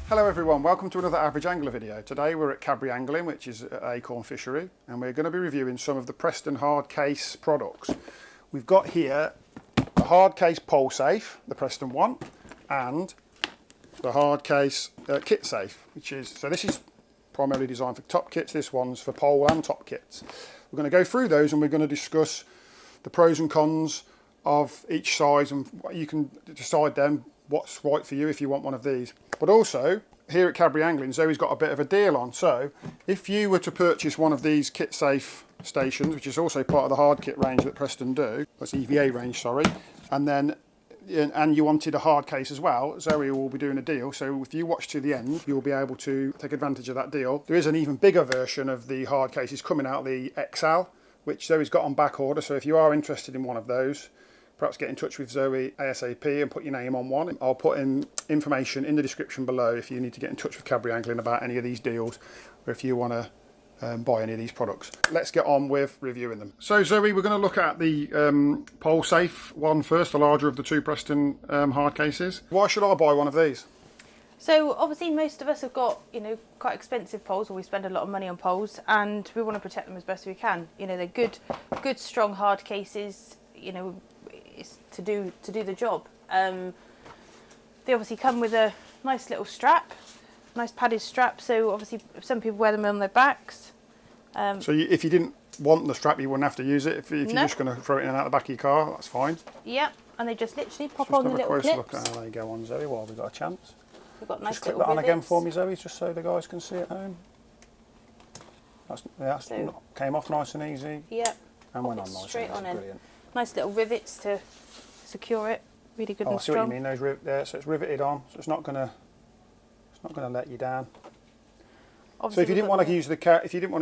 Hello everyone, welcome to another Average Angler video. Today we're at Cadbury Angling, which is at Acorn Fishery, and we're going to be reviewing some of the Preston hard case products. We've got here the hard case pole safe, the Preston one, and the hard case kit safe, so this is primarily designed for top kits, this one's for pole and top kits. We're going to go through those and we're going to discuss the pros and cons of each size, and you can decide then what's right for you if you want one of these. But also, here at Cadbury Angling, Zoe's got a bit of a deal on. So, if you were to purchase one of these kit safe stations, which is also part of the hard kit range that Preston do, that's EVA range, sorry, and you wanted a hard case as well, Zoe will be doing a deal. So if you watch to the end, you'll be able to take advantage of that deal. There is an even bigger version of the hard cases coming out, the XL, which Zoe's got on back order. So if you are interested in one of those, perhaps get in touch with Zoe ASAP and put your name on one. I'll put in information in the description below if you need to get in touch with Cadbury Angling about any of these deals, or if you want to buy any of these products. Let's get on with reviewing them. So Zoe, we're going to look at the pole safe one first, the larger of the two Preston hard cases. Why should I buy one of these? So obviously most of us have got, quite expensive poles, or we spend a lot of money on poles, and we want to protect them as best we can. They're good strong hard cases, is to do the job. They obviously come with a nice little strap, nice padded strap, so obviously some people wear them on their backs. So if you didn't want the strap, you wouldn't have to use it. If you're just going to throw it in and out the back of your car, that's fine. Yeah, and they just literally pop on the little clips. Just have a close look at how they go on, Zoe, while we've got a chance. We've got nice just clip little that on again for me, Zoe, just so the guys can see at home. That's came off nice and easy. Yeah, and went on nice straight and easy. on Brilliant. Nice little rivets to secure it. Really good and I see strong. what you mean. Those there, so it's riveted on, so it's not gonna let you down. Obviously, so if you didn't want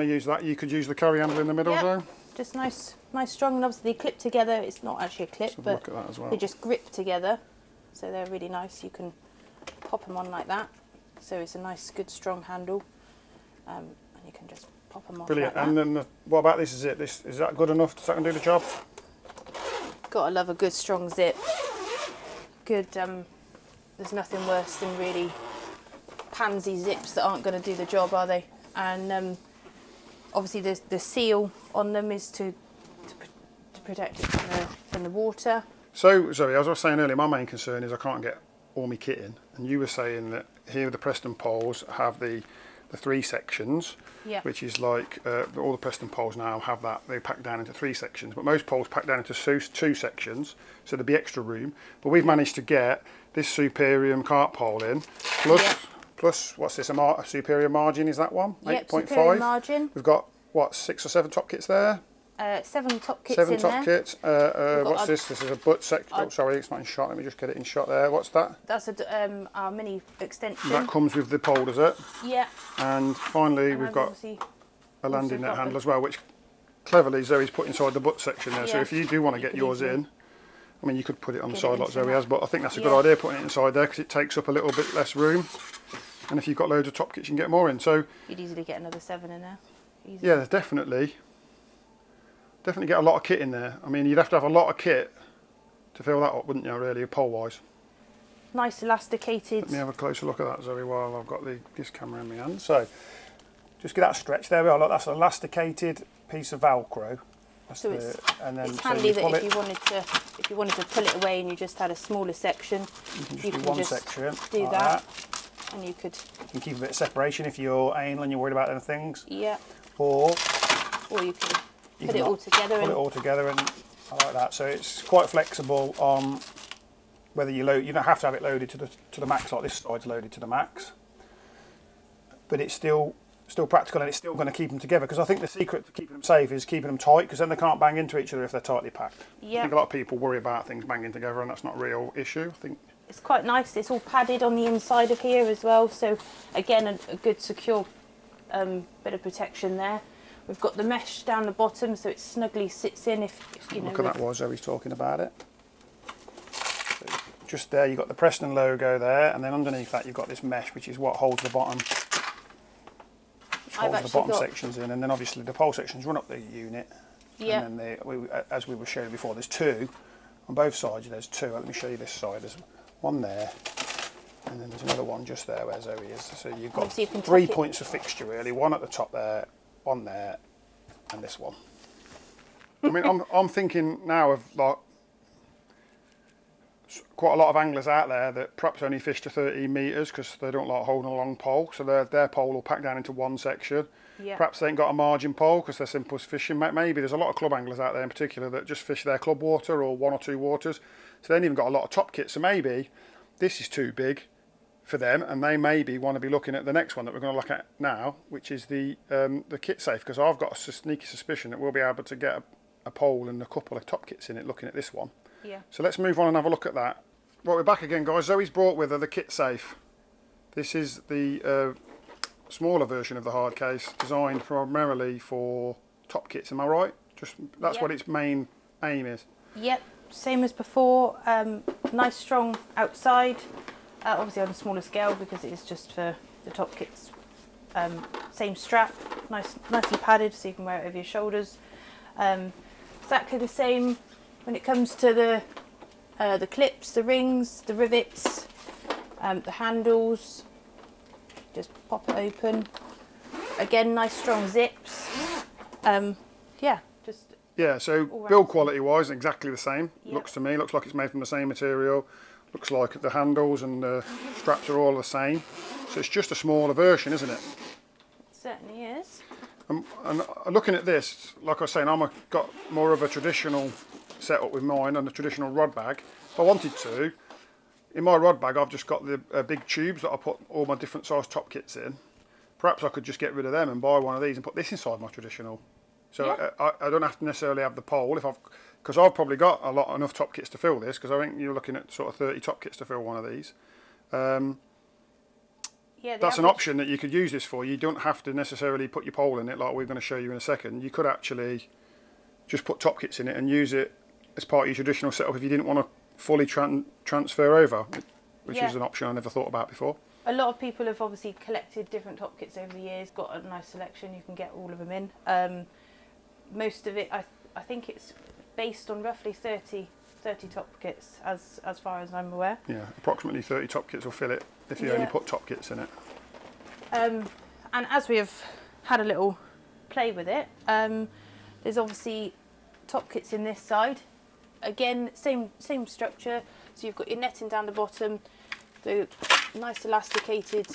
to use that, you could use the carry handle in the middle, though. Just nice, strong, and obviously they clip together. It's not actually a clip, but look at that as well. They just grip together, so they're really nice. You can pop them on like that, so it's a nice, good, strong handle, and you can just pop them off. Brilliant. Like and then what about this? Is that good enough? Does that do the job? Gotta love a good strong zip. Good. There's nothing worse than really pansy zips that aren't going to do the job, are they? And obviously the seal on them is to protect it from the water. So Zoe, as I was saying earlier, my main concern is I can't get all my kit in, and you were saying that here the Preston poles have the 3 sections, which is like all the Preston poles now have that. They pack down into 3 sections, but most poles pack down into 2 sections, so there'd be extra room. But we've managed to get this Superior cart pole in, plus what's this, a Superior margin, is that one? 8.5 margin. We've got what, 6 or 7 top kits there? 7 top kits 7 in top there. kits. What's this? This is a butt section. Oh, sorry, it's not in shot. Let me just get it in shot there. What's that? That's our mini extension. That comes with the pole, does it? Yeah. And finally, we've got a landing net handle as well, which cleverly Zoe's put inside the butt section there. So if you do want to get yours in, I mean, you could put it on the side like Zoe has, but I think that's a good idea, putting it inside there, because it takes up a little bit less room. And if you've got loads of top kits, you can get more in. So you'd easily get another 7 in there. Easily. Yeah, definitely get a lot of kit in there. I mean, you'd have to have a lot of kit to fill that up, wouldn't you, really, pole-wise? Nice elasticated. Let me have a closer look at that, Zoe, while I've got this camera in my hand. So, just get that stretch. There we are. Look, that's an elasticated piece of Velcro. So it's handy that if you wanted to pull it away and you just had a smaller section, you can do one section. Do like that. And you can keep a bit of separation if you're anal and you're worried about them things. Yeah. Or you can put it all together. Put it all together, and I like that. So it's quite flexible on whether you load. You don't have to have it loaded to the max, like this side's loaded to the max. But it's still practical, and it's still going to keep them together, because I think the secret to keeping them safe is keeping them tight, because then they can't bang into each other if they're tightly packed. I think a lot of people worry about things banging together, and that's not a real issue. I think it's quite nice. It's all padded on the inside of here as well, so again a good secure bit of protection there. We've got the mesh down the bottom, so it snugly sits in if you know. Look at that, was Zoe's talking about it. So just there, you've got the Preston logo there, and then underneath that you've got this mesh, which is what holds the bottom. Holds the bottom sections in, and then obviously the pole sections run up the unit. Yeah. And then as we were showing before, there's 2 on both sides. There's 2. Let me show you this side. There's one there, And then there's another one just there where Zoe is. So you've got Obviously you can 3 tuck it. points of fixture really. One at the top there, one there, and this one. I mean, I'm thinking now of like quite a lot of anglers out there that perhaps only fish to 13 metres because they don't like holding a long pole. So their pole will pack down into one section. Yeah. Perhaps they ain't got a margin pole because they're simple fishing. Maybe there's a lot of club anglers out there in particular that just fish their club water or 1 or 2 waters. So they ain't even got a lot of top kits. So maybe this is too big for them, and they maybe want to be looking at the next one that we're going to look at now, which is the kit safe, because I've got a sneaky suspicion that we'll be able to get a pole and a couple of top kits in it looking at this one. Yeah. So let's move on and have a look at that. Right, we're back again, guys. Zoe's brought with her the kit safe. This is the smaller version of the hard case, designed primarily for top kits. Am I right? That's what its main aim is. Yep, same as before. Nice strong outside, obviously on a smaller scale because it is just for the top kits. Same strap, nicely padded so you can wear it over your shoulders. Exactly the same when it comes to the clips, the rings, the rivets, the handles. Just pop it open. Again, nice strong zips. Yeah, so build quality wise, exactly the same. Yep. Looks to me, looks like it's made from the same material. Looks like the handles and the straps are all the same. So it's just a smaller version, isn't it? It certainly is. And looking at this, like I was saying, got more of a traditional setup with mine and a traditional rod bag. If I wanted to, in my rod bag I've just got the big tubes that I put all my different size top kits in. Perhaps I could just get rid of them and buy one of these and put this inside my traditional. So yeah. I don't have to necessarily have the pole because I've probably got enough top kits to fill this, because I think you're looking at sort of 30 top kits to fill one of these. That's an option that you could use this for. You don't have to necessarily put your pole in it like we're going to show you in a second. You could actually just put top kits in it and use it as part of your traditional setup if you didn't want to fully transfer over, which is an option I never thought about before. A lot of people have obviously collected different top kits over the years, got a nice selection, you can get all of them in. Most of it, I think it's based on roughly 30 top kits as far as I'm aware. Yeah, approximately 30 top kits will fill it if you only put top kits in it. And as we have had a little play with it, there's obviously top kits in this side. Again, same structure. So you've got your netting down the bottom, the nice elasticated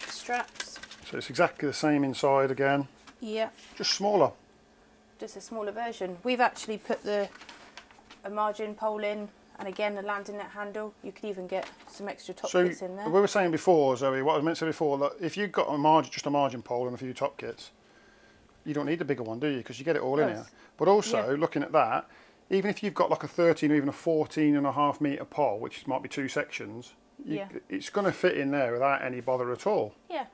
straps. So it's exactly the same inside again. Yeah. Just smaller. Just a smaller version. We've actually put a margin pole in, and again a landing net handle. You could even get some extra top kits in there. We were saying before, Zoe, what I was meant to say before, that if you've got just a margin pole and a few top kits, you don't need a bigger one, do you? Because you get it all in here. But also, looking at that, even if you've got like a 13 or even a 14.5 metre pole, which might be 2 sections, it's going to fit in there without any bother at all. Yeah.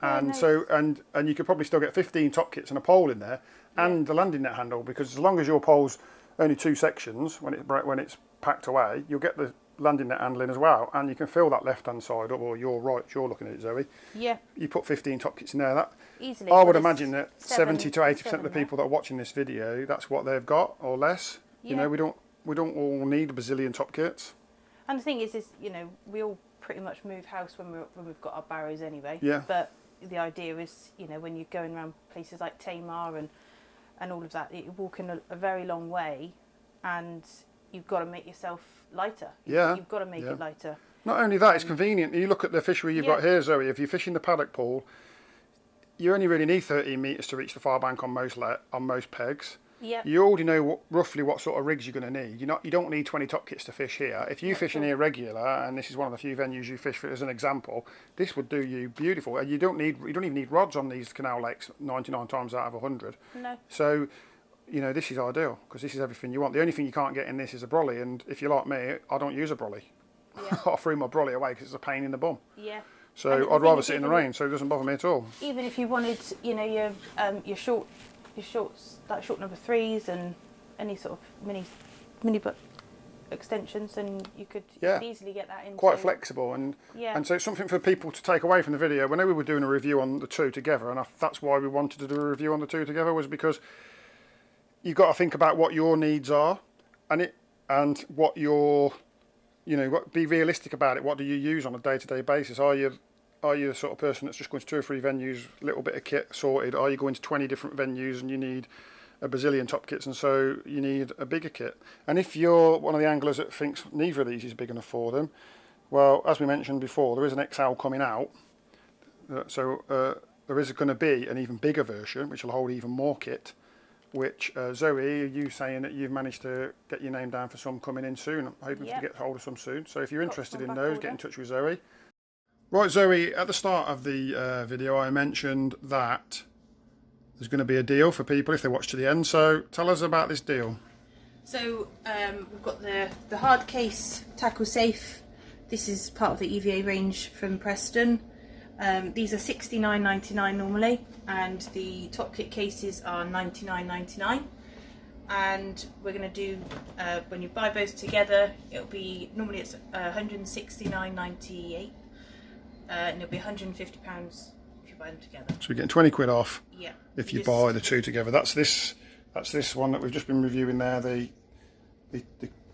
And and you could probably still get 15 top kits and a pole in there, and the landing net handle, because as long as your pole's only 2 sections when it's packed away, you'll get the landing net handling as well, and you can fill that left hand side up, or you're looking at it, Zoe. Yeah. You put 15 top kits in there. That easily. I would imagine that 70 to 80% of the people that are watching this video, that's what they've got or less. Yeah. You know, we don't all need a bazillion top kits. And the thing is you know, we all pretty much move house when we've got our barrows anyway. Yeah. But the idea is, you know, when you're going around places like Tamar and all of that, you're walking a very long way, and you've got to make yourself lighter. Yeah. You've got to make it lighter. Not only that, it's convenient. You look at the fishery you've got here, Zoe. If you're fishing the paddock pool, you only really need 13 metres to reach the far bank on most pegs. Yep. You already know roughly what sort of rigs you're going to need. You don't need 20 top kits to fish here. If you fish in here regular, and this is one of the few venues you fish for as an example, this would do you beautiful. And you don't even need rods on these canal lakes 99 times out of 100. No. So, you know, this is ideal because this is everything you want. The only thing you can't get in this is a brolly, and if you're like me, I don't use a brolly. Yeah. I threw my brolly away because it's a pain in the bum. Yeah. So I'd rather sit in the rain, so it doesn't bother me at all. Even if you wanted, you know, your shorts, like short number 3s and any sort of mini butt extensions, and you could easily get that in. Quite flexible, and so it's something for people to take away from the video. When we were doing a review on the two together, and that's why we wanted to do a review on the two together, was because you've got to think about what your needs are, and what your you know, be realistic about it. What do you use on a day-to-day basis? Are you the sort of person that's just going to 2 or 3 venues, a little bit of kit sorted? Are you going to 20 different venues and you need a bazillion top kits, and so you need a bigger kit? And if you're one of the anglers that thinks neither of these is big enough for them, well, as we mentioned before, there is an XL coming out. There is going to be an even bigger version, which will hold even more kit, which, Zoe, are you saying that you've managed to get your name down for some coming in soon? I'm hoping to get hold of some soon. So if you're interested in those, get in touch with Zoe. Right, Zoe, at the start of the video, I mentioned that there's going to be a deal for people if they watch to the end. So tell us about this deal. So we've got the hard case tackle safe. This is part of the EVA range from Preston. These are $69.99 normally, and the top kit cases are $99.99. And we're going to do, when you buy both together, it'll be, normally it's $169.98, and it'll be £150 if you buy them together. So you're getting 20 quid off. Yeah. If you buy the 2 together. That's this one that we've just been reviewing there, the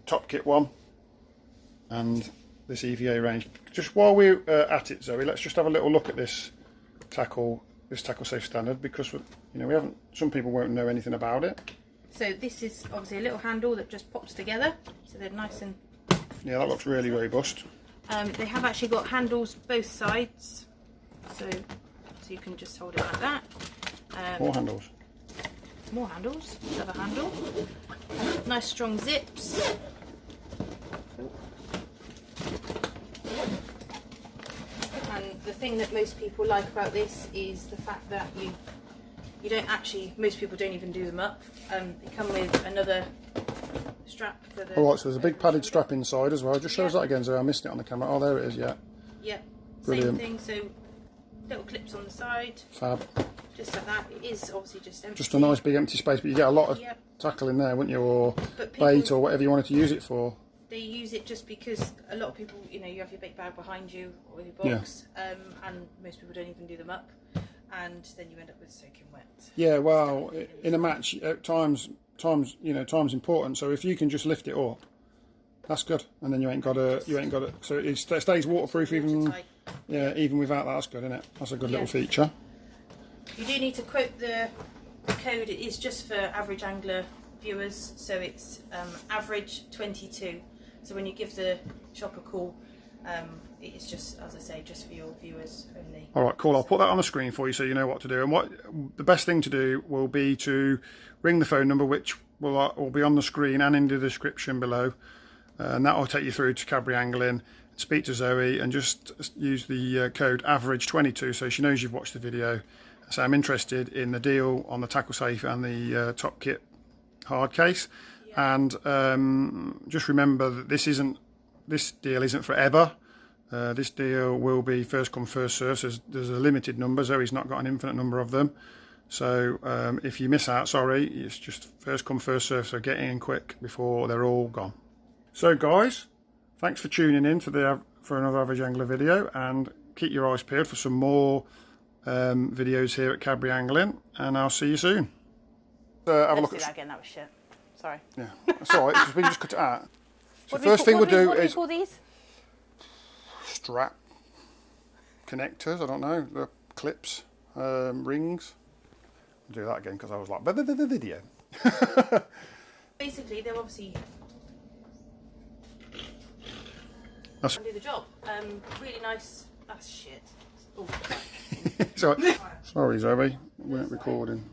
top kit one, and this EVA range. Just while we're at it, Zoe, let's just have a little look at this tackle safe standard, because we haven't. Some people won't know anything about it. So this is obviously a little handle that just pops together, so they're nice and. Yeah, that looks really robust. They have actually got handles both sides, so you can just hold it like that. More handles. More handles. Another handle. Nice strong zips. And the thing that most people like about this is the fact that you don't actually, most people don't even do them up. They come with another strap for the... Alright, so there's a big padded strap inside as well. Just show us that again, so I missed it on the camera. Oh, there it is, yeah. Yeah, brilliant. Same thing, so little clips on the side. Fab. Just like that. It is obviously just empty. Just a nice big empty space, but you get a lot of tackle in there, wouldn't you? Or bait or whatever you wanted to use it for. They use it just because a lot of people, you have your bait bag behind you or your box, and most people don't even do them up, and then you end up with soaking wet. Yeah, well, in a match, time's important. So if you can just lift it up, that's good, and then you ain't got to. So it stays waterproof even. Yeah, even without that, that's good, isn't it? That's a good little feature. You do need to quote the code. It is just for average angler viewers, so it's average 22. So when you give the shop a call, it's just, as I say, just for your viewers only. All right, cool. I'll put that on the screen for you so you know what to do. And what the best thing to do will be to ring the phone number, which will be on the screen and in the description below, and that will take you through to Cadbury Angling. Speak to Zoe and just use the code average22 so she knows you've watched the video. So I'm interested in the deal on the tackle safe and the top kit hard case. And just remember that this deal isn't forever. This deal will be first come first served. So there's a limited number. Zoe's not got an infinite number of them. So if you miss out, sorry, it's just first come first served. So get in quick before they're all gone. So guys, thanks for tuning in for another Average Angler video, and keep your eyes peeled for some more videos here at Cadbury Angling, and I'll see you soon. Have a look at that again. That was shit. Sorry. Yeah, that's all right. We just cut it out. So the first thing we'll do is. What do you call these? Strap connectors. I don't know. The clips, rings. I'll do that again because I was like the video. Basically, they're obviously. That's do the job. Really nice. That's shit. Oh. Sorry, Zoe. We weren't recording.